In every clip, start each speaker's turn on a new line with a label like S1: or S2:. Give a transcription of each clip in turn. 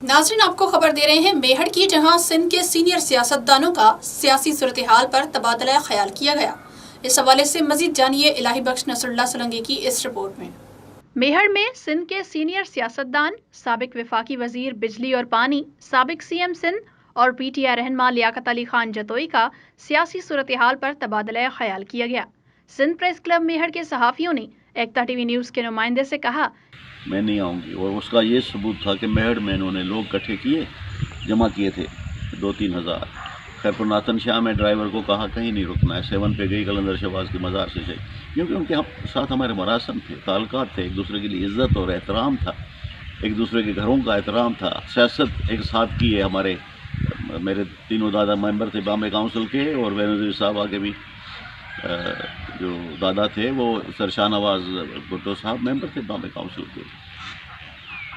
S1: नाज़रीन, आपको खबर दे रहे हैं मेहर की, जहां सिंध के सीनियर सियासतदानों का सियासी सूरत-ए-हाल पर तबादला ख्याल किया गया। इस हवाले से मजीद जानिए इलाही बख्श नसरुल्लाह सलंगी की इस रिपोर्ट में। मेहर में सिंध के सीनियर सियासतदान, साबिक वफाकी वजीर बिजली और पानी, साबिक CM सिंध और PTI रहनुमा लियाकत अली खान जतोई का सियासी सूरत-ए-हाल पर तबादला ख्याल किया गया। सिंध प्रेस क्लब मेहर के सहाफ़ियों ने एकता TV न्यूज़ के नुमाइंदे से कहा,
S2: मैं नहीं आऊँगी, और उसका ये सबूत था कि मेहर में इन्होंने लोग इकट्ठे किए, जमा किए थे 2-3 हज़ार। खैरपुर नातन शाह में ड्राइवर को कहा कहीं नहीं रुकना है, 7 पे गई कलंदर शहबाज के मज़ार से क्योंकि उनके साथ हमारे मरासम थे, ताल्लुकात थे, एक दूसरे के लिए इज़्ज़त और एहतराम था, एक दूसरे के घरों का एहतराम था। सियासत एक साथ की है। मेरे तीनों दादा मेंबर थे बाम्बे काउंसिल के, और बेनज़ीर साहब आगे भी जो दादा थे वो सर शाहनवाज भुट्टो साहब मेंबर थे बाम्बे काउंसिल के।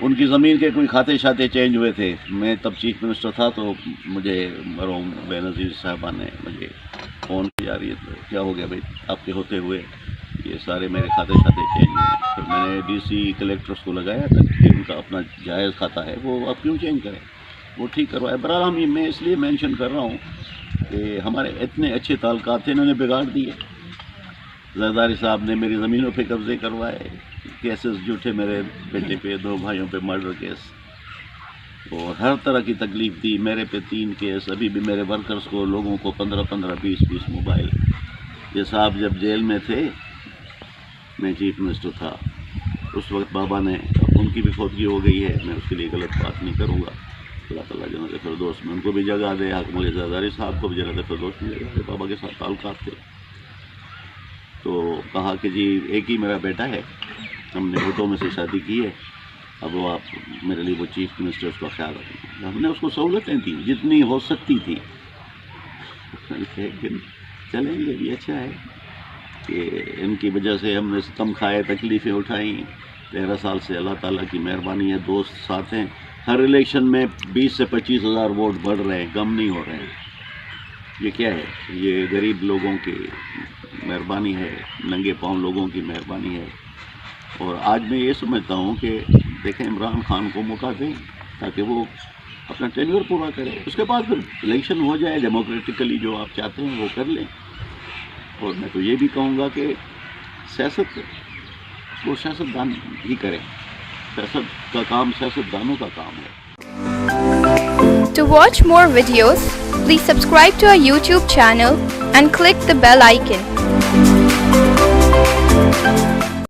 S2: उनकी ज़मीन के कोई खाते शाते चेंज हुए थे। मैं तब चीफ मिनिस्टर था, तो मुझे मरहूम बेनज़ीर साहबा ने मुझे फ़ोन किया, रही है क्या हो गया भाई, आपके होते हुए ये सारे मेरे खाते शाते चेंज हुए। फिर मैंने DC कलेक्टर्स को लगाया था कि उनका अपना जायज़ खाता है, वो आप क्यों चेंज करें, वो ठीक करवाए। बहरहाल मैं इसलिए मेंशन कर रहा हूँ कि हमारे इतने अच्छे ताल्लुकात थे, इन्होंने बिगाड़ दिए। जरदारी साहब ने मेरी ज़मीनों पे कब्ज़े करवाए, केसेस झूठे मेरे बेटे पे, 2 भाइयों पे मर्डर केस, और हर तरह की तकलीफ़ दी। मेरे पे 3 केस, अभी भी मेरे वर्कर्स को, लोगों को 15-15, 20-20 मोबाइल। ये साहब जब जेल में थे, मैं चीफ मिनिस्टर था, उस वक्त बाबा ने, उनकी भी खोदगी हो गई है, मैं उसके लिए गलत बात नहीं करूँगा। अल्लाह ताला जन्नत फिरदौस में उनको भी जगह दे, हाकिम जरदारी साहब को भी जन्नत फिरदौस में जगह दे। बाबा के साथ ताल्लुकात थे, तो कहा कि जी एक ही मेरा बेटा है, हमने वोटों में से शादी की है, अब वो आप मेरे लिए वो चीफ मिनिस्टर उसका ख्याल रखें। हमने उसको सहूलतें दी जितनी हो सकती थी, लेकिन चलेंगे भी अच्छा है कि इनकी वजह से हमने सितम खाए, तकलीफ़ें उठाई। 13 साल से अल्लाह ताला की मेहरबानी है, दोस्त साथ हैं। हर इलेक्शन में 20 से 25 हज़ार वोट बढ़ रहे हैं, कम नहीं हो रहे हैं। ये क्या है? ये गरीब लोगों की मेहरबानी है, नंगे पाँव लोगों की मेहरबानी है। और आज मैं ये समझता हूँ कि देखें, इमरान खान को मौका दें ताकि वो अपना टेन्योर पूरा करे, उसके बाद फिर इलेक्शन हो जाए, डेमोक्रेटिकली जो आप चाहते हैं वो कर लें। और मैं तो ये भी कहूँगा कि सियासत वो सियासतदान ही करें, सियासत का काम सियासतदानों का काम है।
S3: To watch more videos, please subscribe to our YouTube channel and click the bell icon.